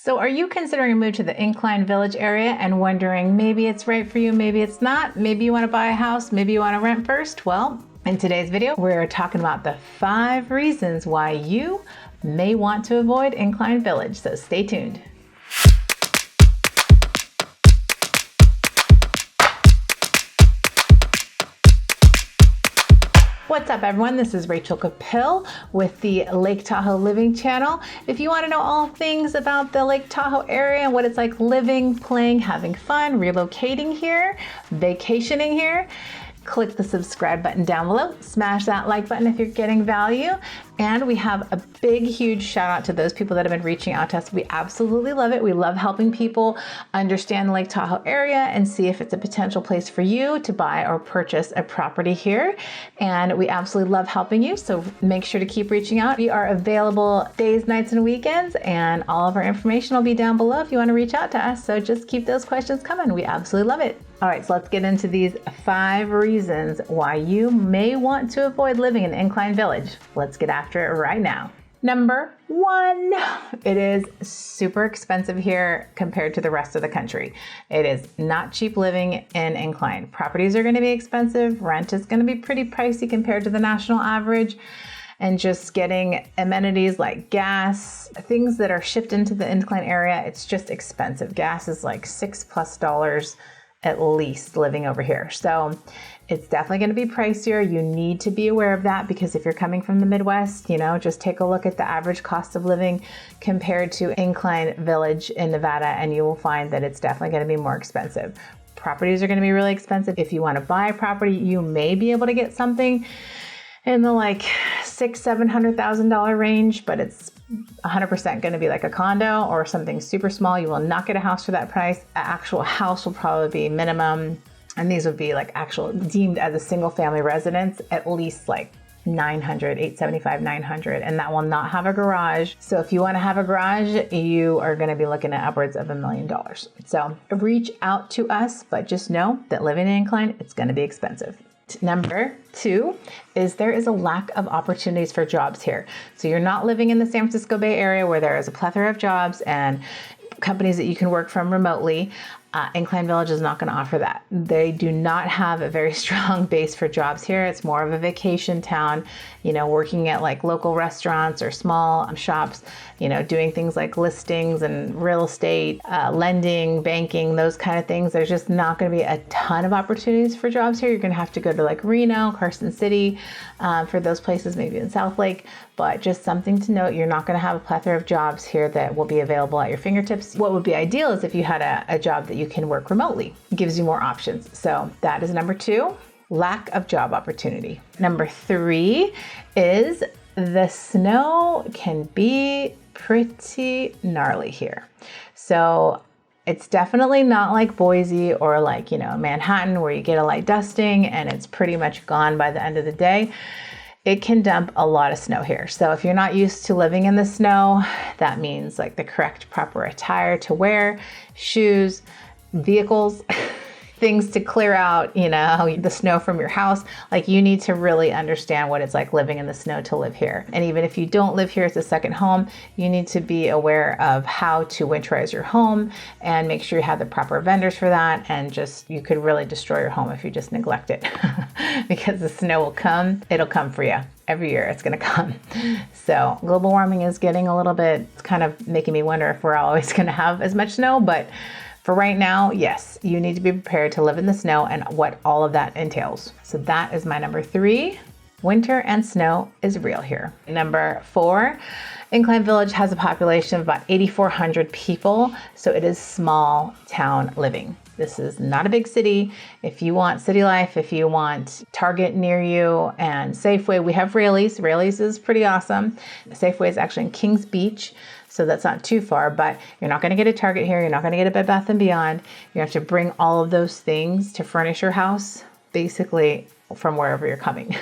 So are you considering a move to the Incline Village area and wondering maybe it's right for you, maybe it's not, maybe you want to buy a house, maybe you want to rent first? Well, in today's video, we're talking about the 5 reasons why you may want to avoid Incline Village, so stay tuned. What's up everyone, this is Rachel Capil with the Lake Tahoe Living channel. If you want to know all things about the Lake Tahoe area and what it's like living, playing, having fun, relocating here, vacationing here, click the subscribe button down below, smash that like button if you're getting value, and we have a big, huge shout out to those people that have been reaching out to us. We absolutely love it. We love helping people understand the Lake Tahoe area and see if it's a potential place for you to buy or purchase a property here. And we absolutely love helping you, so make sure to keep reaching out. We are available days, nights, and weekends, and all of our information will be down below if you want to reach out to us. So just keep those questions coming. We absolutely love it. All right, so let's get into these 5 reasons why you may want to avoid living in Incline Village. Let's get after it right now. Number 1, it is super expensive here compared to the rest of the country. It is not cheap living in Incline. Properties are going to be expensive. Rent is going to be pretty pricey compared to the national average. And just getting amenities like gas, things that are shipped into the Incline area, it's just expensive. Gas is like $6+ at least living over here. So it's definitely going to be pricier. You need to be aware of that because if you're coming from the Midwest, just take a look at the average cost of living compared to Incline Village in Nevada, and you will find that it's definitely going to be more expensive. Properties are going to be really expensive. If you want to buy a property, you may be able to get something in the like $600,000-$700,000 range, but it's 100% going to be like a condo or something super small. You will not get a house for that price. An actual house will probably be minimum, and these would be like actual deemed as a single family residence, at least like $875, $900, and that will not have a garage. So if you want to have a garage, you are going to be looking at upwards of $1 million. So reach out to us, but just know that living in Incline, it's going to be expensive. Number 2 is there is a lack of opportunities for jobs here. So you're not living in the San Francisco Bay Area where there is a plethora of jobs and companies that you can work from remotely. Incline Village is not going to offer that. They do not have a very strong base for jobs here. It's more of a vacation town, working at like local restaurants or small shops, doing things like listings and real estate, lending, banking, those kind of things. There's just not going to be a ton of opportunities for jobs here. You're going to have to go to like Reno, Carson City, for those places, maybe in South Lake, but just something to note, you're not going to have a plethora of jobs here that will be available at your fingertips. What would be ideal is if you had a job that you can work remotely. It gives you more options. So that is number 2, lack of job opportunity. Number 3 is the snow can be pretty gnarly here. So it's definitely not like Boise or like, Manhattan where you get a light dusting and it's pretty much gone by the end of the day. It can dump a lot of snow here. So if you're not used to living in the snow, that means like the correct proper attire to wear, shoes, vehicles, things to clear out, the snow from your house. Like you need to really understand what it's like living in the snow to live here. And even if you don't live here as a second home, you need to be aware of how to winterize your home and make sure you have the proper vendors for that. And you could really destroy your home if you just neglect it because the snow will come. It'll come for you. Every year it's going to come. So global warming is getting a little bit, it's kind of making me wonder if we're always going to have as much snow, but for right now, yes, you need to be prepared to live in the snow and what all of that entails. So that is my number 3. Winter and snow is real here. Number 4, Incline Village has a population of about 8,400 people. So it is small town living. This is not a big city. If you want city life, if you want Target near you and Safeway, we have Raley's. Raley's is pretty awesome. Safeway is actually in Kings Beach. So that's not too far, but you're not going to get a Target here. You're not going to get a Bed Bath & Beyond. You have to bring all of those things to furnish your house, basically from wherever you're coming.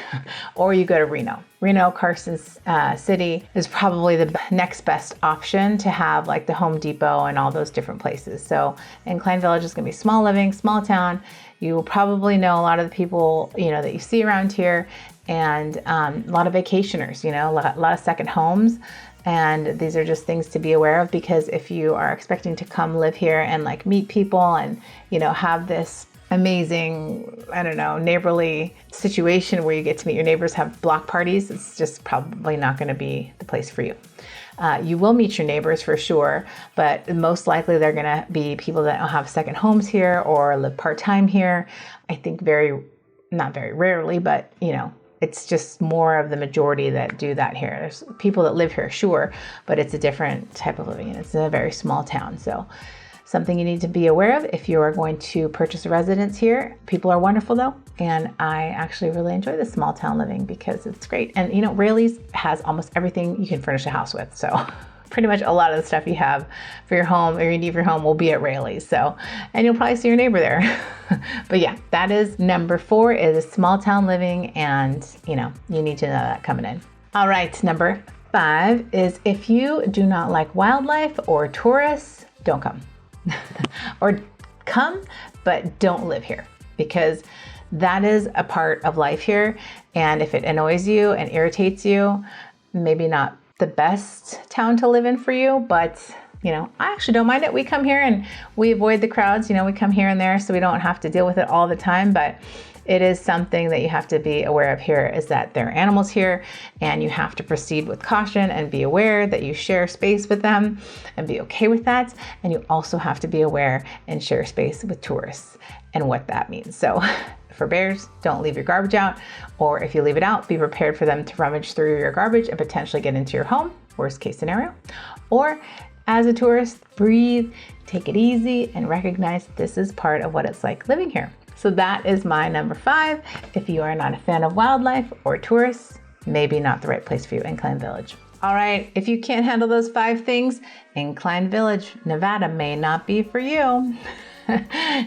Or you go to Reno. Reno, Carson City is probably the next best option to have like the Home Depot and all those different places. So Incline Village is going to be small living, small town. You will probably know a lot of the people, that you see around here, and a lot of vacationers, a lot of second homes. And these are just things to be aware of, because if you are expecting to come live here and like meet people and, you know, have this amazing, I don't know, neighborly situation where you get to meet your neighbors, have block parties, it's just probably not going to be the place for you. You will meet your neighbors for sure, but most likely they're going to be people that don't have second homes here or live part-time here. I think not very rarely, but you know, it's just more of the majority that do that here. There's people that live here, sure, but it's a different type of living and it's in a very small town. So something you need to be aware of if you are going to purchase a residence here. People are wonderful though, and I actually really enjoy this small town living because it's great. And you know, Raley's has almost everything you can furnish a house with. So pretty much a lot of the stuff you have for your home or you need for your home will be at Raley's. So, and you'll probably see your neighbor there. But yeah, that is number 4, is small town living, and you know, you need to know that coming in. All right, number 5 is if you do not like wildlife or tourists, don't come. Or come, but don't live here, because that is a part of life here. And if it annoys you and irritates you, maybe not the best town to live in for you, but you know, I actually don't mind it. We come here and we avoid the crowds, you know, we come here and there so we don't have to deal with it all the time, but it is something that you have to be aware of here, is that there are animals here and you have to proceed with caution and be aware that you share space with them and be okay with that. And you also have to be aware and share space with tourists and what that means. So for bears, don't leave your garbage out, or if you leave it out, be prepared for them to rummage through your garbage and potentially get into your home, worst case scenario. Or as a tourist, breathe, take it easy, and recognize this is part of what it's like living here. So that is my number 5. If you are not a fan of wildlife or tourists, maybe not the right place for you, Incline Village. All right, if you can't handle those 5 things, Incline Village, Nevada may not be for you.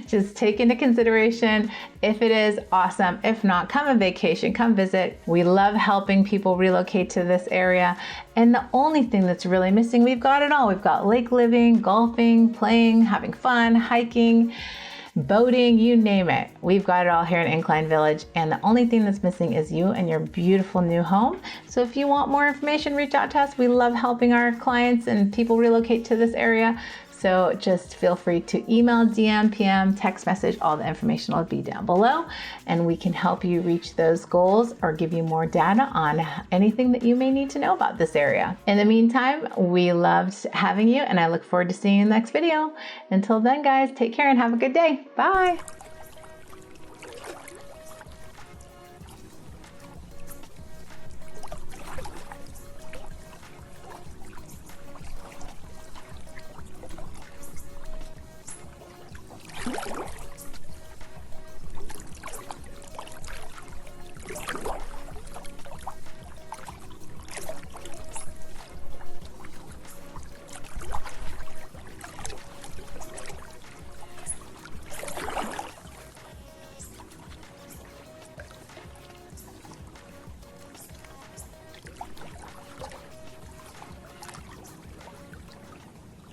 Just take into consideration. If it is, awesome. If not, come on vacation, come visit. We love helping people relocate to this area. And the only thing that's really missing, we've got it all. We've got lake living, golfing, playing, having fun, hiking, boating, you name it. We've got it all here in Incline Village. And the only thing that's missing is you and your beautiful new home. So if you want more information, reach out to us. We love helping our clients and people relocate to this area. So just feel free to email, DM, PM, text message, all the information will be down below, and we can help you reach those goals or give you more data on anything that you may need to know about this area. In the meantime, we loved having you, and I look forward to seeing you in the next video. Until then, guys, take care and have a good day. Bye.